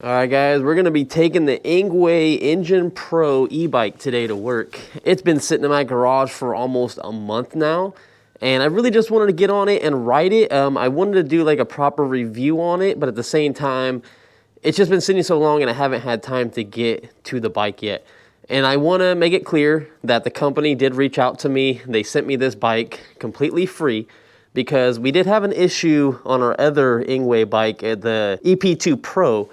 All right, guys, we're going to be taking the Engwe Engine Pro e-bike today to work. It's been sitting in my garage for almost a month now, and I really just wanted to get on it and ride it. I wanted to do like a proper review on it, but at the same time, it's just been sitting so long and I haven't had time to get to the bike yet. And I want to make it clear that the company did reach out to me. They sent me this bike completely free because we did have an issue on our other Engwe bike, the EP2 Pro.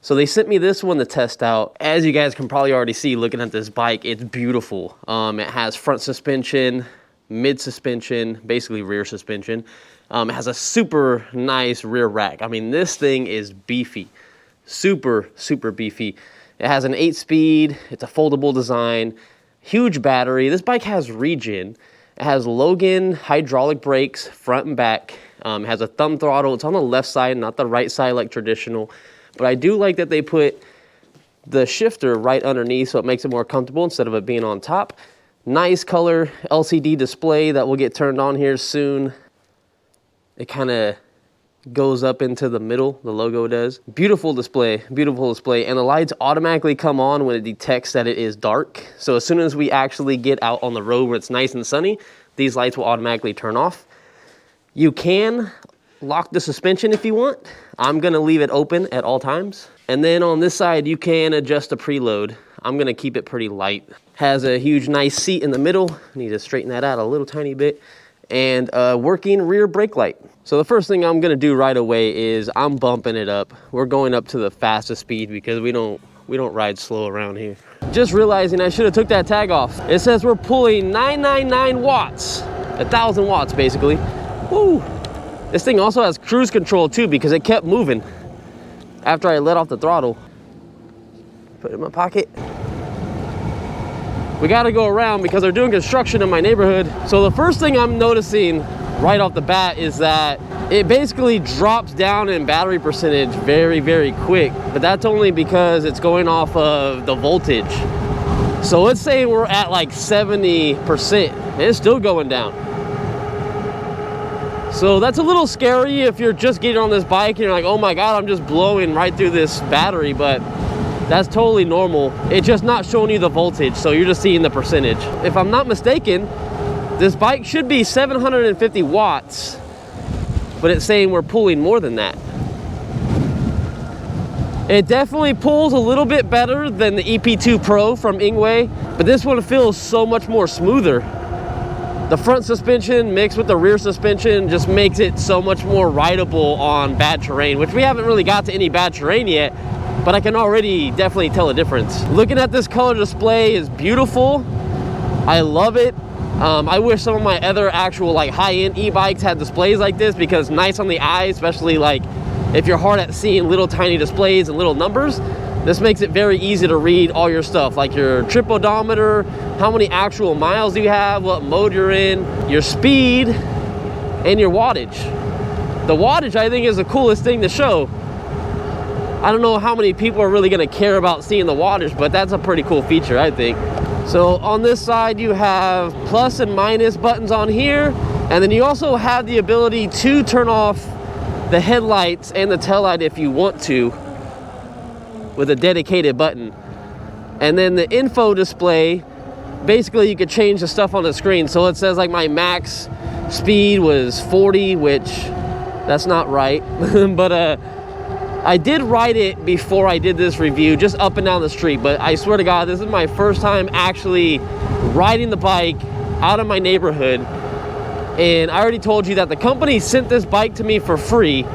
So they sent me this one to test out. As you guys can probably already see looking at this bike, it's beautiful. It has front suspension, mid suspension, basically rear suspension. It has a super nice rear rack. I mean, this thing is beefy, super beefy. It has an 8-speed, it's a foldable design, huge battery. This bike has Regen. It has Logan hydraulic brakes, front and back. It has a thumb throttle. It's on the left side, not the right side like traditional. But I do like that they put the shifter right underneath so it makes it more comfortable instead of it being on top. Nice color LCD display that will get turned on here soon. It kind of goes up into the middle, the logo does. Beautiful display, and the lights automatically come on when it detects that it is dark. So as soon as we actually get out on the road where it's nice and sunny, these lights will automatically turn off. You can lock the suspension if you want. I'm gonna leave it open at all times. And then on this side, you can adjust the preload. I'm gonna keep it pretty light. Has a huge, nice seat in the middle. Need to straighten that out a little tiny bit. And a working rear brake light. So the first thing I'm gonna do right away is I'm bumping it up. We're going up to the fastest speed because we don't ride slow around here. Just realizing I should have took that tag off. It says we're pulling 999 watts, 1,000 watts basically. Woo! This thing also has cruise control too because it kept moving after I let off the throttle. Put it in my pocket. We gotta go around because they're doing construction in my neighborhood. So the first thing I'm noticing right off the bat is that it basically drops down in battery percentage very quick, but that's only because it's going off of the voltage. So let's say we're at like 70%, and it's still going down. So that's a little scary if you're just getting on this bike and you're like, oh my God, I'm just blowing right through this battery, but that's totally normal. It's just not showing you the voltage, so you're just seeing the percentage. If I'm not mistaken, this bike should be 750 watts, but it's saying we're pulling more than that. It definitely pulls a little bit better than the EP2 Pro from Engwe, but this one feels so much more smoother. The front suspension mixed with the rear suspension just makes it so much more rideable on bad terrain, which we haven't really got to any bad terrain yet, but I can already definitely tell a difference. Looking at this color display is beautiful. I love it. I wish some of my other actual like high-end e-bikes had displays like this because it's nice on the eye, especially like if you're hard at seeing little tiny displays and little numbers. This makes it very easy to read all your stuff, like your trip odometer, how many actual miles you have, what mode you're in, your speed, and your wattage. The wattage, I think, is the coolest thing to show. I don't know how many people are really gonna care about seeing the wattage, but that's a pretty cool feature, I think. So on this side, you have plus and minus buttons on here, and then you also have the ability to turn off the headlights and the taillight if you want to, with a dedicated button. And then the info display, basically you could change the stuff on the screen. So it says like my max speed was 40, which that's not right. But I did ride it before I did this review, just up and down the street. But I swear to God, this is my first time actually riding the bike out of my neighborhood. And I already told you that the company sent this bike to me for free.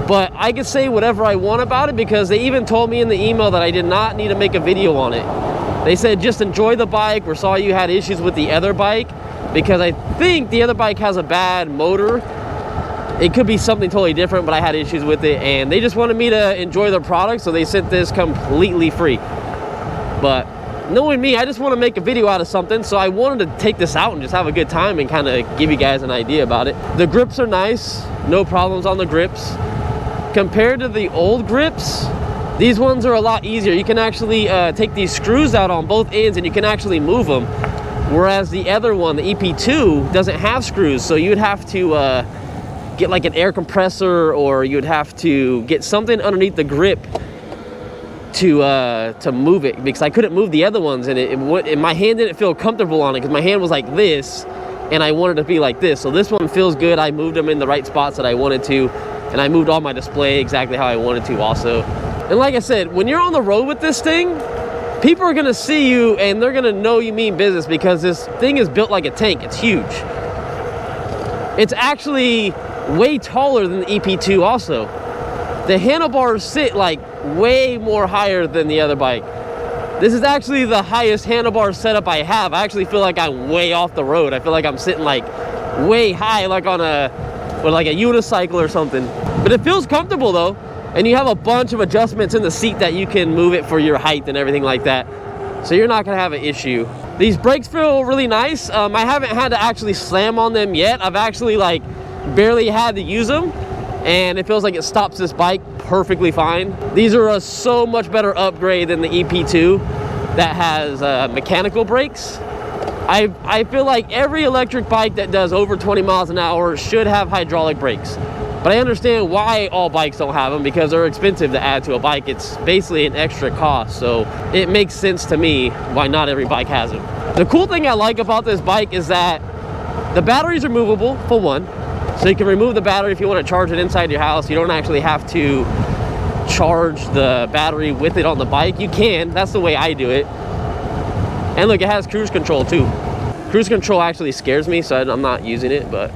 But I could say whatever I want about it because they even told me in the email that I did not need to make a video on it. They said just enjoy the bike. We saw you had issues with the other bike because I think the other bike has a bad motor. It could be something totally different, but I had issues with it and they just wanted me to enjoy the product, so they sent this completely free. But knowing me, I just want to make a video out of something, so I wanted to take this out and just have a good time and kind of give you guys an idea about it. The grips are nice, no problems on the grips. Compared to the old grips, these ones are a lot easier. You can actually take these screws out on both ends and you can actually move them. Whereas the other one, the EP2, doesn't have screws. So you'd have to get like an air compressor, or you'd have to get something underneath the grip to move it, because I couldn't move the other ones, and my hand didn't feel comfortable on it because my hand was like this and I wanted it to be like this. So this one feels good. I moved them in the right spots that I wanted to, and I moved all my display exactly how I wanted to also. And like I said, when you're on the road with this thing, people are gonna see you and they're gonna know you mean business, because this thing is built like a tank. It's huge. It's actually way taller than the EP2 also. The handlebars sit like way more higher than the other bike. This is actually the highest handlebar setup I have. I actually feel like I'm way off the road. I feel like I'm sitting like way high, like on a unicycle or something. But it feels comfortable though. And you have a bunch of adjustments in the seat that you can move it for your height and everything like that. So you're not gonna have an issue. These brakes feel really nice. I haven't had to actually slam on them yet. I've actually like barely had to use them, and it feels like it stops this bike perfectly fine. These are a so much better upgrade than the EP2 that has mechanical brakes. I feel like every electric bike that does over 20 miles an hour should have hydraulic brakes. But I understand why all bikes don't have them, because they're expensive to add to a bike. It's basically an extra cost, so it makes sense to me why not every bike has them. The cool thing I like about this bike is that the batteries are movable, for one. So you can remove the battery if you want to charge it inside your house. You don't actually have to charge the battery with it on the bike. You can, that's the way I do it. And look, it has cruise control too. Cruise control actually scares me, so I'm not using it, but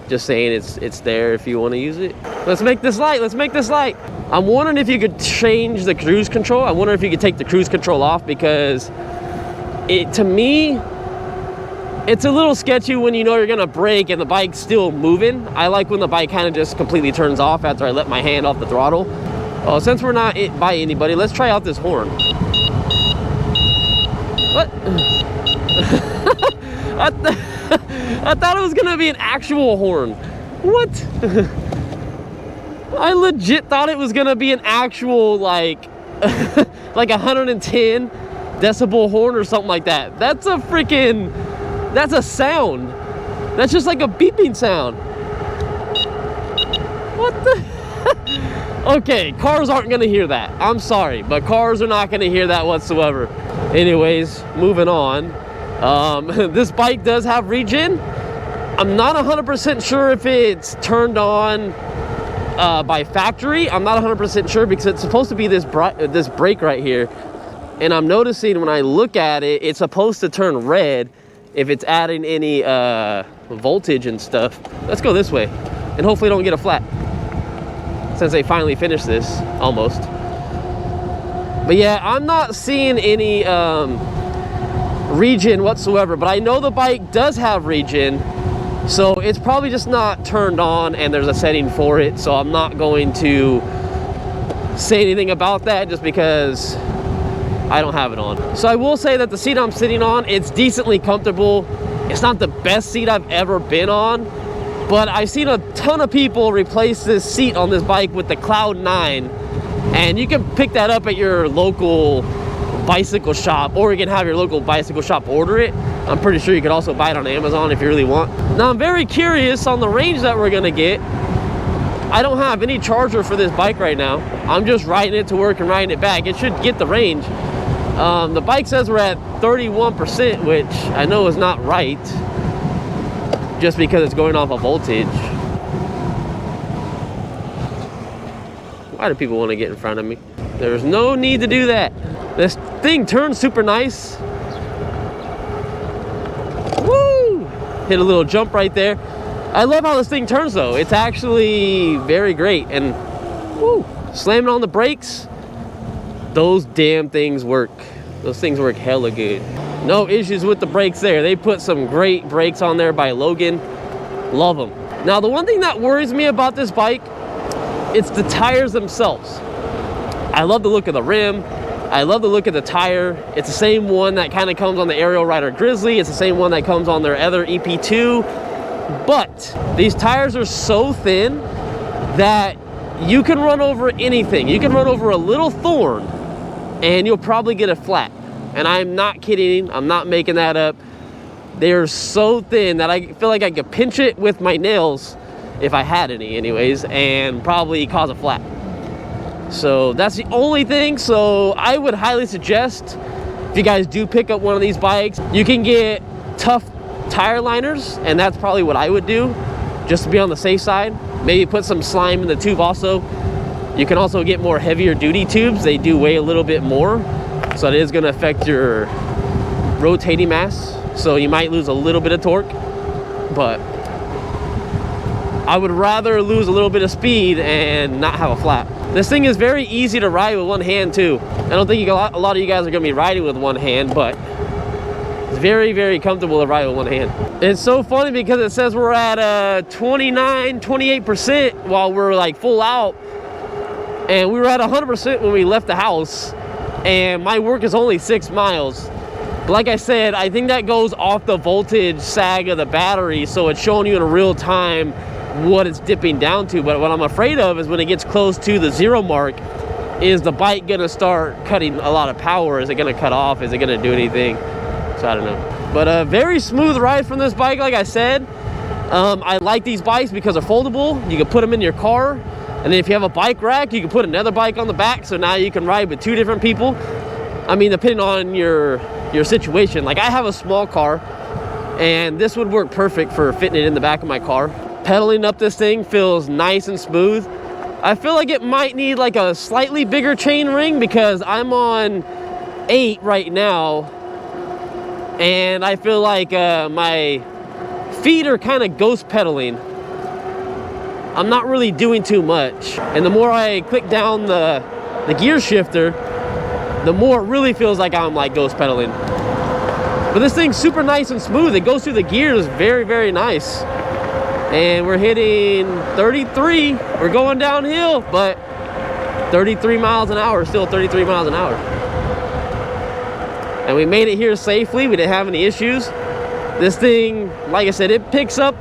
just saying it's there if you want to use it. Let's make this light, let's make this light. I'm wondering if you could change the cruise control. I wonder if you could take the cruise control off, because to me, it's a little sketchy when you know you're gonna brake and the bike's still moving. I like when the bike kind of just completely turns off after I let my hand off the throttle. Oh, since we're not by anybody, let's try out this horn. What? I thought it was gonna be an actual horn. What? I legit thought it was gonna be an actual like 110 decibel horn or something like that. That's a sound. That's just like a beeping sound. What the? Okay, cars aren't gonna hear that. I'm sorry, but cars are not gonna hear that whatsoever. Anyways, moving on. This bike does have Regen. I'm not 100% sure if it's turned on by factory. I'm not 100% sure, because it's supposed to be this brake right here. And I'm noticing when I look at it, it's supposed to turn red if it's adding any voltage and stuff. Let's go this way and hopefully don't get a flat, since they finally finished this, almost. But yeah, I'm not seeing any Regen whatsoever, but I know the bike does have Regen, so it's probably just not turned on and there's a setting for it. So I'm not going to say anything about that just because I don't have it on. So I will say that the seat I'm sitting on, it's decently comfortable. It's not the best seat I've ever been on, but I've seen a ton of people replace this seat on this bike with the Cloud 9, and you can pick that up at your local bicycle shop, or you can have your local bicycle shop order it. I'm pretty sure you could also buy it on Amazon if you really want. Now I'm very curious on the range that we're gonna get. I don't have any charger for this bike right now. I'm just riding it to work and riding it back. It should get the range. The bike says we're at 31%, which I know is not right, just because it's going off a voltage. Why do people want to get in front of me? There's no need to do that. This thing turns super nice. Woo! Hit a little jump right there. I love how this thing turns though. It's actually very great. And woo, slamming on the brakes, those damn things work. Those things work hella good. No issues with the brakes there. They put some great brakes on there by Logan. Love them. Now the one thing that worries me about this bike, it's the tires themselves. I love the look of the rim. I love the look of the tire. It's the same one that kind of comes on the Aerial Rider Grizzly. It's the same one that comes on their other EP2. But these tires are so thin that you can run over anything. You can run over a little thorn and you'll probably get a flat. And I'm not kidding. I'm not making that up. They're so thin that I feel like I could pinch it with my nails, if I had any anyways, and probably cause a flat. So that's the only thing. So I would highly suggest, if you guys do pick up one of these bikes, you can get tough tire liners, and that's probably what I would do, just to be on the safe side. Maybe put some slime in the tube also. You can also get more heavier duty tubes. They do weigh a little bit more, so it is going to affect your rotating mass. So you might lose a little bit of torque, but I would rather lose a little bit of speed and not have a flat. This thing is very easy to ride with one hand too. I don't think a lot of you guys are going to be riding with one hand, but it's very, very comfortable to ride with one hand. It's so funny because it says we're at 28% while we're like full out, and we were at 100% when we left the house, and my work is only 6 miles. But like I said, I think that goes off the voltage sag of the battery, so it's showing you in real time what it's dipping down to. But what I'm afraid of is when it gets close to the 0 mark, is the bike gonna start cutting a lot of power? Is it gonna cut off? Is it gonna do anything? So I don't know. But a very smooth ride from this bike, like I said. I like these bikes because they're foldable. You can put them in your car, and then if you have a bike rack, you can put another bike on the back, so now you can ride with 2 different people. I mean, depending on your situation. Like, I have a small car, and this would work perfect for fitting it in the back of my car. Pedaling up this thing feels nice and smooth. I feel like it might need like a slightly bigger chain ring because I'm on 8 right now, and I feel like my feet are kind of ghost pedaling. I'm not really doing too much, and the more I click down the gear shifter, the more it really feels like I'm like ghost pedaling. But this thing's super nice and smooth. It goes through the gears very, very nice. And we're hitting 33. We're going downhill, but 33 miles an hour, still 33 miles an hour. And we made it here safely. We didn't have any issues. This thing, like I said, it picks up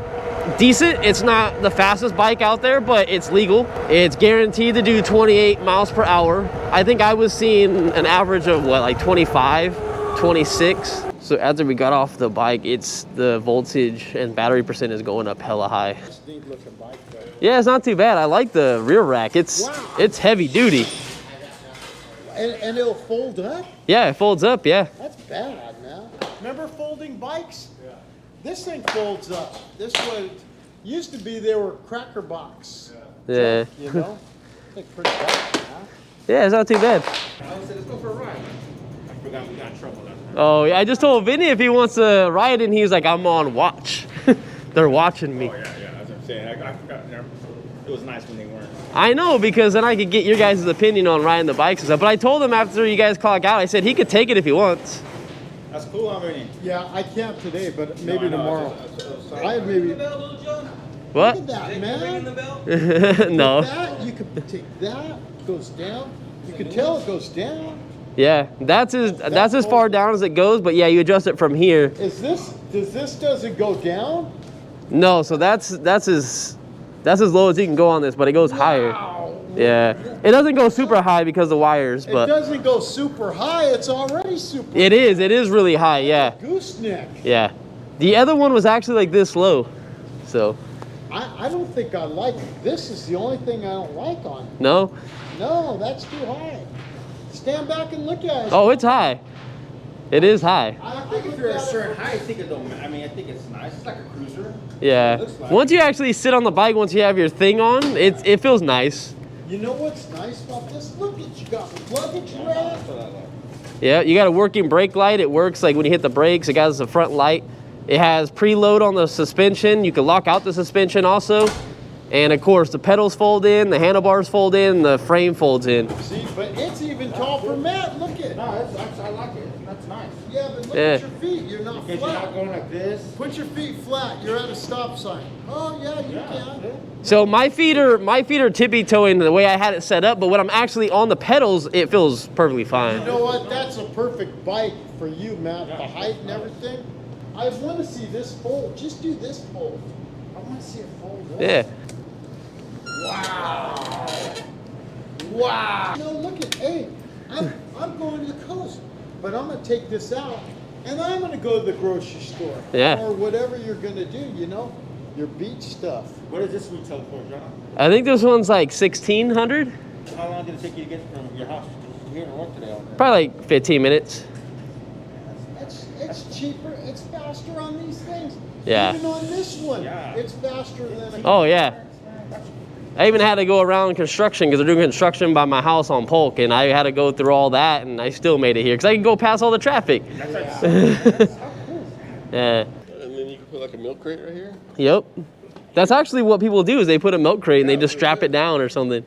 decent. It's not the fastest bike out there, but it's legal. It's guaranteed to do 28 miles per hour. I think I was seeing an average of what, like 25, 26. So after we got off the bike, it's the voltage and battery percent is going up hella high. Yeah, it's not too bad. I like the rear rack. It's heavy duty. And it'll fold up? Yeah, it folds up, yeah. That's bad, man. Remember folding bikes? Yeah. This thing folds up. This one used to be they were cracker box. Yeah. Junk, you know? It's pretty bad, huh? Yeah, it's not too bad. I said, let's go for a ride. I forgot we got in trouble. Oh, yeah, I just told Vinny if he wants to ride, and he was like, I'm on watch. They're watching me. Oh, yeah, that's what I'm saying. I forgot. It was nice when they weren't. I know, because then I could get your guys' opinion on riding the bikes and stuff. But I told him after you guys clock out, I said he could take it if he wants. That's cool, I mean. Yeah, I can't today, but maybe tomorrow. I maybe. What? Look at that, man. No. That, you could take that, goes down. You can tell it goes down. Yeah, that's as far down as it goes, but yeah, you adjust it from here. Doesn't go down? No, so that's as low as you can go on this, but it goes higher. Yeah, it doesn't go super high because of the wires, but it doesn't go super high. It's already super. It is really high. Yeah. Gooseneck. Yeah, the other one was actually like this low, so. I don't think I like it. This is the only thing I don't like on it. No. No, that's too high. Stand back and look at it. Oh, it's high. It is high. I think if you're a certain height, I think it don't matter. I mean, I think it's nice. It's like a cruiser. Yeah. Like. Once you actually sit on the bike, once you have your thing on, it feels nice. You know what's nice about this? Look at you got luggage rack. Yeah, you got a working brake light. It works like when you hit the brakes. It has a front light. It has preload on the suspension. You can lock out the suspension also. And of course, the pedals fold in, the handlebars fold in, the frame folds in. See, but it's even tall for Matt. Look at it. No, I like it. That's nice. Yeah, but look at your feet. You're not because flat. you're not going like this. Put your feet flat. You're at a stop sign. Oh yeah, you can. So my feet are tippy toeing the way I had it set up, but when I'm actually on the pedals, it feels perfectly fine. You know what? That's a perfect bike for you, Matt. The height and everything. I want to see this fold. Just do this fold. I want to see it fold. Yeah. Wow. Wow. You know, look at, hey, I'm going to the coast, but I'm going to take this out and I'm going to go to the grocery store. Yeah. Or whatever you're going to do, you know, your beach stuff. What is this retail for, John? I think this one's like 1,600. How long did it take you to get from your house to here to work today? Probably like 15 minutes. It's cheaper. It's faster on these things. Yeah. Even on this one, Yeah. it's faster than. Oh yeah. I even had to go around construction because they're doing construction by my house on Polk, and I had to go through all that, and I still made it here because I could go past all the traffic. That's Yeah. And then you can put like a milk crate right here. Yep. That's actually what people do is they put a milk crate and they just strap it down or something.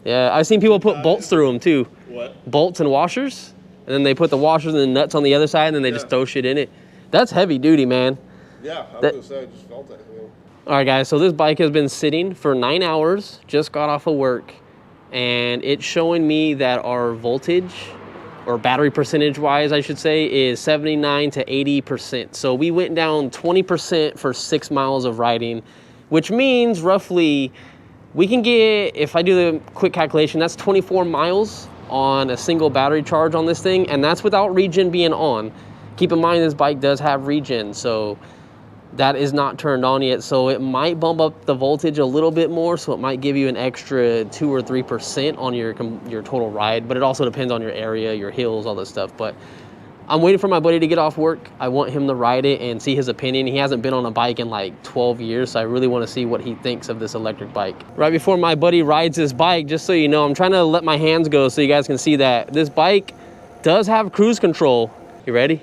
Yeah, I've seen people put bolts through them too. What? Bolts and washers. And then they put the washers and the nuts on the other side and then they just throw shit in it. That's heavy duty, man. Yeah, I was gonna say I just felt that. Yeah. All right, guys, so this bike has been sitting for 9 hours, just got off of work, and it's showing me that our voltage, or battery percentage-wise, I should say, is 79 to 80%. So we went down 20% for 6 miles of riding, which means roughly we can get, if I do the quick calculation, that's 24 miles on a single battery charge on this thing, and that's without Regen being on. Keep in mind this bike does have Regen, so that is not turned on yet, so it might bump up the voltage a little bit more, so it might give you an extra 2 or 3% on your total ride, but it also depends on your area, your hills, all this stuff. But I'm waiting for my buddy to get off work. I want him to ride it and see his opinion. He hasn't been on a bike in like 12 years, so I really want to see what he thinks of this electric bike. Right before my buddy rides this bike, just so you know, I'm trying to let my hands go so you guys can see that this bike does have cruise control. You ready?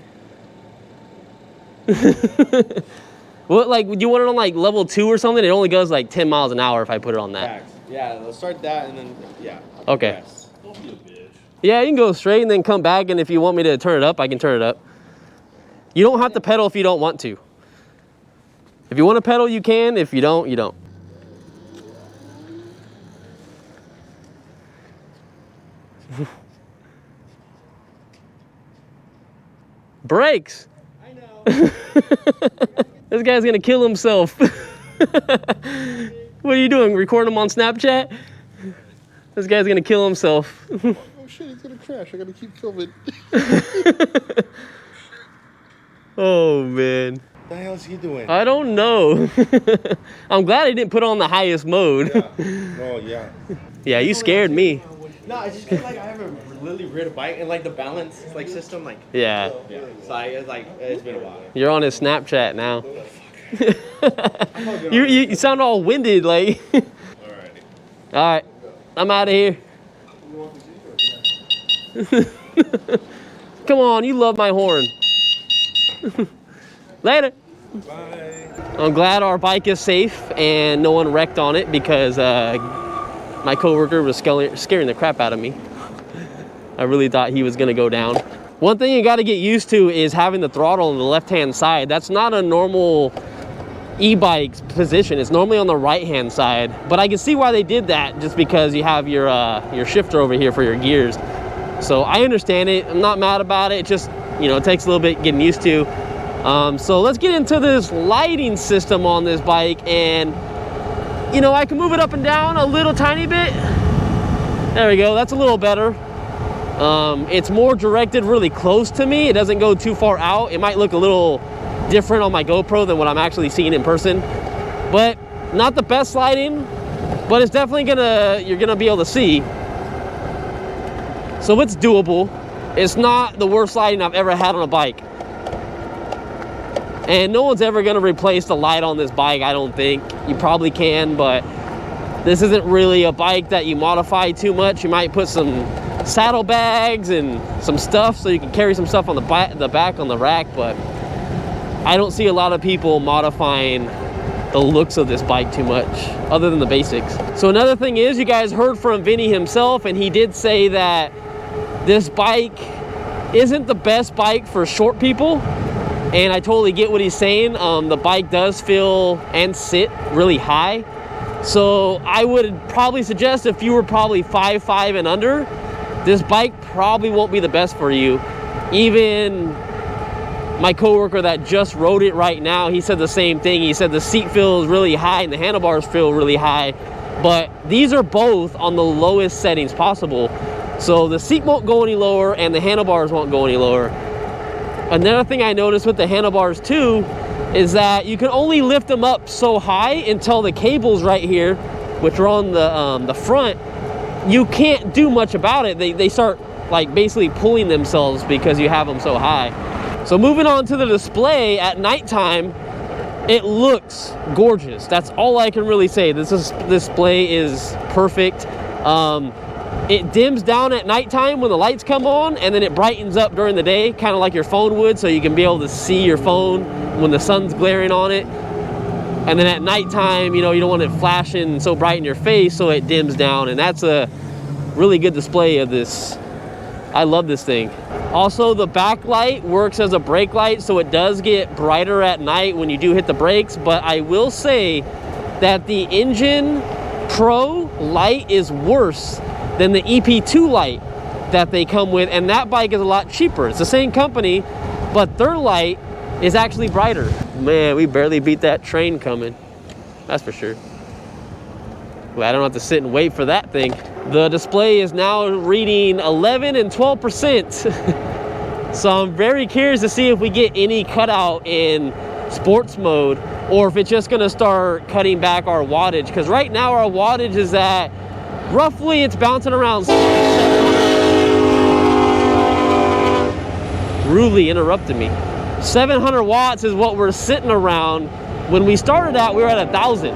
What, like, would you want it on like level 2 or something? It only goes like 10 miles an hour if I put it on that. Yeah, let's start that and then, yeah. Okay. Yes. Don't be a bitch. Yeah, you can go straight and then come back, and if you want me to turn it up, I can turn it up. You don't have to pedal if you don't want to. If you want to pedal, you can. If you don't, you don't. Brakes. I know. This guy's gonna kill himself. What are you doing? Recording him on Snapchat? This guy's gonna kill himself. Oh shit, he's gonna crash. I gotta keep filming. Oh man. What the hell is he doing? I don't know. I'm glad I didn't put on the highest mode. Oh, yeah. Yeah, you scared me. No, it's just 'cause, like, I haven't really rid a bike and, like, the balance, like, system, like, Yeah. yeah. So, it's like, it's been a while. You're on his Snapchat now. You sound all winded, like. Alrighty. All right, I'm out of here. Come on, you love my horn. Later. Bye. I'm glad our bike is safe and no one wrecked on it because my coworker was scaring the crap out of me. I really thought he was gonna go down. One thing you gotta get used to is having the throttle on the left-hand side. That's not a normal e-bike's position. It's normally on the right-hand side, but I can see why they did that just because you have your shifter over here for your gears. So I understand it. I'm not mad about it. It just, you know, it takes a little bit getting used to. So let's get into this lighting system on this bike, and you know, I can move it up and down a little tiny bit. There we go, that's a little better. It's more directed really close to me. It doesn't go too far out. It might look a little different on my GoPro than what I'm actually seeing in person, but not the best lighting, but it's definitely you're gonna be able to see. So it's doable. It's not the worst lighting I've ever had on a bike. And no one's ever gonna replace the light on this bike, I don't think. You probably can, but this isn't really a bike that you modify too much. You might put some saddlebags and some stuff so you can carry some stuff on the back on the rack, but I don't see a lot of people modifying the looks of this bike too much, other than the basics. So another thing is, you guys heard from Vinny himself, and he did say that this bike isn't the best bike for short people. And I totally get what he's saying. The bike does feel and sit really high. So I would probably suggest if you were probably 5'5" and under, this bike probably won't be the best for you. Even my coworker that just rode it right now, he said the same thing. He said the seat feels really high and the handlebars feel really high, but these are both on the lowest settings possible. So the seat won't go any lower and the handlebars won't go any lower. Another thing I noticed with the handlebars too is that you can only lift them up so high until the cables right here, which are on the front, you can't do much about it. They start like basically pulling themselves because you have them so high. So moving on to the display at nighttime, it looks gorgeous. That's all I can really say. This display is perfect. It dims down at nighttime when the lights come on, and then it brightens up during the day, kind of like your phone would, so you can be able to see your phone when the sun's glaring on it. And then at nighttime, you know, you don't want it flashing so bright in your face, so it dims down, and that's a really good display of this. I love this thing. Also, the backlight works as a brake light, so it does get brighter at night when you do hit the brakes, but I will say that the Engine Pro light is worse than the EP2 light that they come with, and that bike is a lot cheaper. It's the same company, but their light is actually brighter. Man, we barely beat that train coming. That's for sure. Well, I don't have to sit and wait for that thing. The display is now reading 11 and 12%. So I'm very curious to see if we get any cutout in sports mode, or if it's just gonna start cutting back our wattage. Because right now our wattage is at, roughly it's bouncing around. Rudely interrupted me. 700 watts is what we're sitting around. When we started out, we were at 1,000.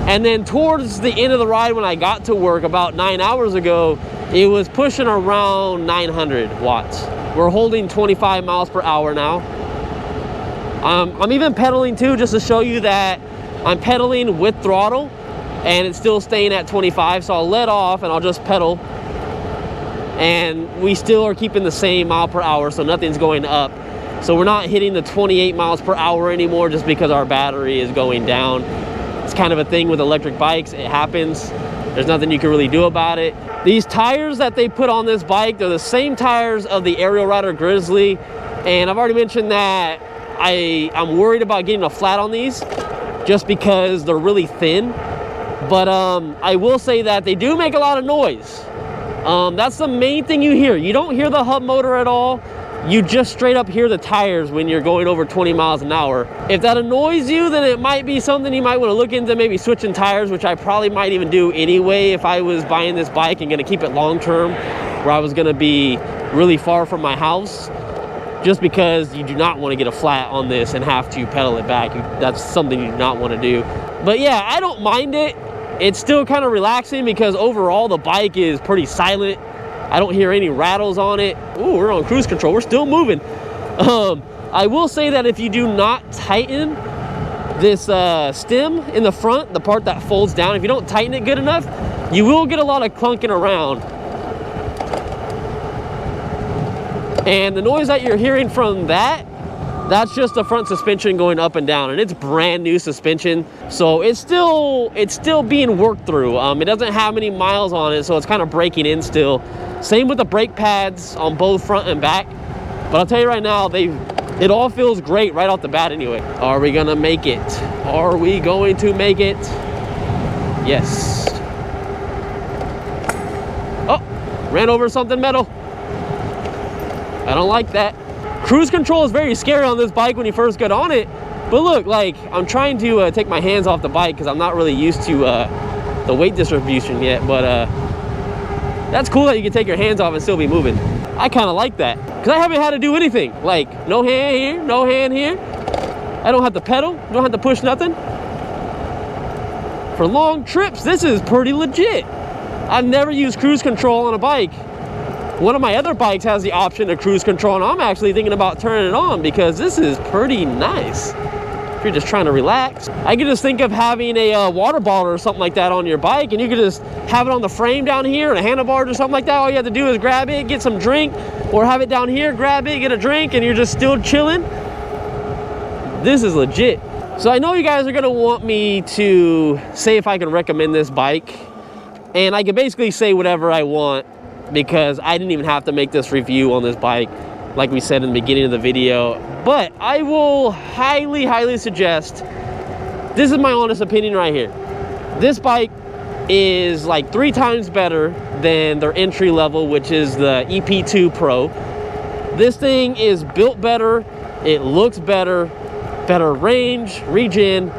And then towards the end of the ride, when I got to work about 9 hours ago, it was pushing around 900 watts. We're holding 25 miles per hour now. I'm even pedaling too, just to show you that I'm pedaling with throttle and it's still staying at 25. So I'll let off and I'll just pedal. And we still are keeping the same mile per hour, so nothing's going up. So we're not hitting the 28 miles per hour anymore just because our battery is going down. It's kind of a thing with electric bikes. It happens. There's nothing you can really do about it. These tires that they put on this bike, they're the same tires of the Aerial Rider Grizzly. And I've already mentioned that I'm worried about getting a flat on these just because they're really thin. But I will say that they do make a lot of noise. That's the main thing you hear. You don't hear the hub motor at all. You just straight up hear the tires when you're going over 20 miles an hour. If that annoys you, then it might be something you might want to look into, maybe switching tires, which I probably might even do anyway if I was buying this bike and going to keep it long term, where I was going to be really far from my house, just because you do not want to get a flat on this and have to pedal it back. That's something you do not want to do. But yeah, I don't mind it. It's still kind of relaxing because overall the bike is pretty silent. I don't hear any rattles on it. Ooh, we're on cruise control. We're still moving. I will say that if you do not tighten this stem in the front, the part that folds down, if you don't tighten it good enough, you will get a lot of clunking around. And the noise that you're hearing from that's just the front suspension going up and down, and it's brand new suspension, so it's still being worked through. It doesn't have many miles on it, so it's kind of breaking in still. Same with the brake pads on both front and back. But I'll tell you right now, it all feels great right off the bat anyway. Are we gonna make it? Are we going to make it? Yes. Oh, ran over something metal. I don't like that. Cruise control is very scary on this bike when you first get on it. But look, like, I'm trying to take my hands off the bike because I'm not really used to the weight distribution yet. But that's cool that you can take your hands off and still be moving. I kind of like that because I haven't had to do anything. Like, no hand here, no hand here. I don't have to pedal, don't have to push nothing. For long trips, this is pretty legit. I've never used cruise control on a bike. One of my other bikes has the option to cruise control, and I'm actually thinking about turning it on because this is pretty nice. If you're just trying to relax. I could just think of having a water bottle or something like that on your bike, and you could just have it on the frame down here and a handlebars or something like that. All you have to do is grab it, get some drink, or have it down here, grab it, get a drink, and you're just still chilling. This is legit. So I know you guys are gonna want me to say if I can recommend this bike, and I can basically say whatever I want because I didn't even have to make this review on this bike, like we said in the beginning of the video. But I will highly, highly suggest, this is my honest opinion right here. This bike is like 3 times better than their entry level, which is the EP2 Pro. This thing is built better, it looks better, better range, regen.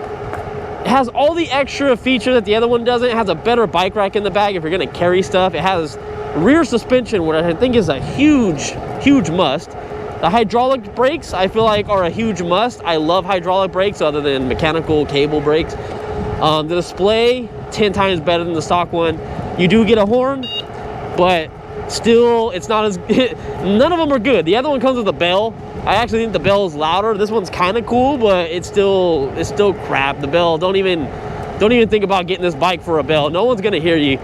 It has all the extra feature that the other one doesn't. It has a better bike rack in the back if you're gonna carry stuff. It has rear suspension, which I think is a huge must. The hydraulic brakes, I feel like, are a huge must. I love hydraulic brakes other than mechanical cable brakes. The display, 10 times better than the stock one. You do get a horn, but still, it's not as none of them are good. The other one comes with a bell. I actually think the bell is louder. This one's kind of cool, but it's still crap. The bell, don't even think about getting this bike for a bell. No one's gonna hear you.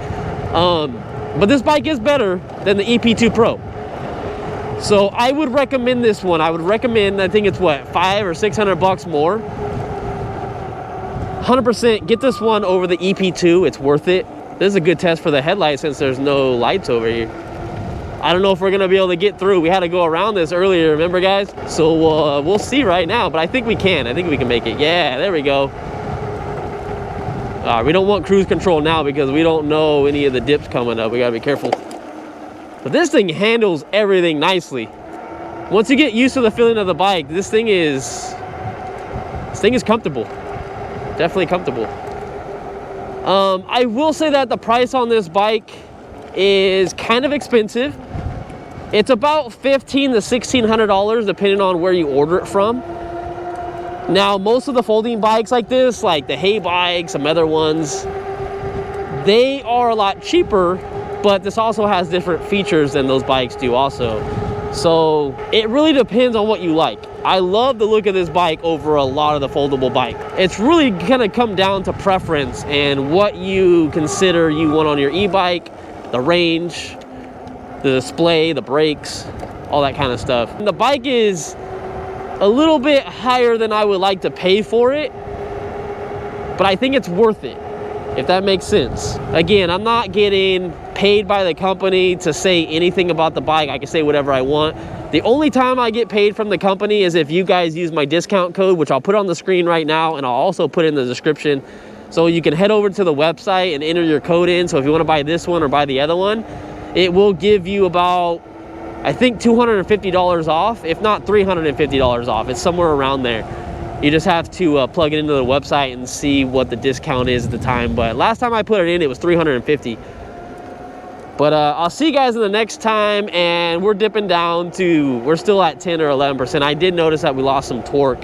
But this bike is better than the EP2 Pro. So I would recommend this one. I would recommend, I think it's what, $500 or $600 more. 100% get this one over the EP2. It's worth it. This is a good test for the headlights since there's no lights over here. I don't know if we're gonna be able to get through. We had to go around this earlier, remember guys? So we'll see right now, but I think we can. I think we can make it. Yeah, there we go. We don't want cruise control now because we don't know any of the dips coming up. We gotta be careful. But this thing handles everything nicely. Once you get used to the feeling of the bike, this thing is comfortable. Definitely comfortable. I will say that the price on this bike is kind of expensive. It's about $1,500 to $1,600 depending on where you order it from. Now, most of the folding bikes like this, like the hay bikes, some other ones, they are a lot cheaper, but this also has different features than those bikes do also. So it really depends on what you like. I love the look of this bike over a lot of the foldable bike. It's really gonna come down to preference and what you consider you want on your e-bike, the range, the display, the brakes, all that kind of stuff. And the bike is a little bit higher than I would like to pay for it, but I think it's worth it, if that makes sense. Again, I'm not getting paid by the company to say anything about the bike. I can say whatever I want. The only time I get paid from the company is if you guys use my discount code, which I'll put on the screen right now, and I'll also put in the description. So you can head over to the website and enter your code in. So if you want to buy this one or buy the other one, it will give you about, I think, $250 off, if not $350 off. It's somewhere around there. You just have to plug it into the website and see what the discount is at the time. But last time I put it in, it was $350. But I'll see you guys in the next time, and we're dipping down to, we're still at 10 or 11%. I did notice that we lost some torque,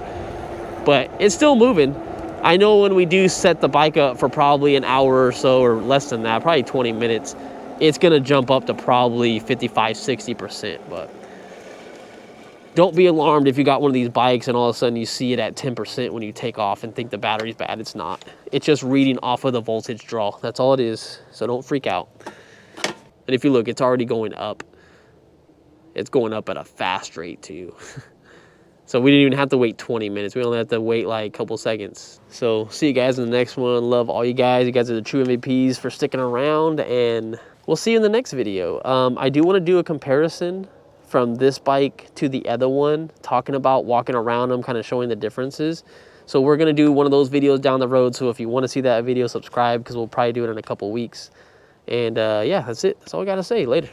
but it's still moving. I know when we do set the bike up for probably an hour or so, or less than that, probably 20 minutes, it's gonna jump up to probably 55, 60%. But don't be alarmed if you got one of these bikes and all of a sudden you see it at 10% when you take off and think the battery's bad. It's not. It's just reading off of the voltage draw. That's all it is. So don't freak out. And if you look, it's already going up. It's going up at a fast rate too. So we didn't even have to wait 20 minutes. We only have to wait like a couple seconds. So see you guys in the next one. Love all you guys. You guys are the true MVPs for sticking around, and we'll see you in the next video. I do want to do a comparison from this bike to the other one, talking about walking around them, kind of showing the differences. So we're going to do one of those videos down the road. So if you want to see that video, subscribe, because we'll probably do it in a couple weeks. And yeah, that's it. That's all I got to say. Later.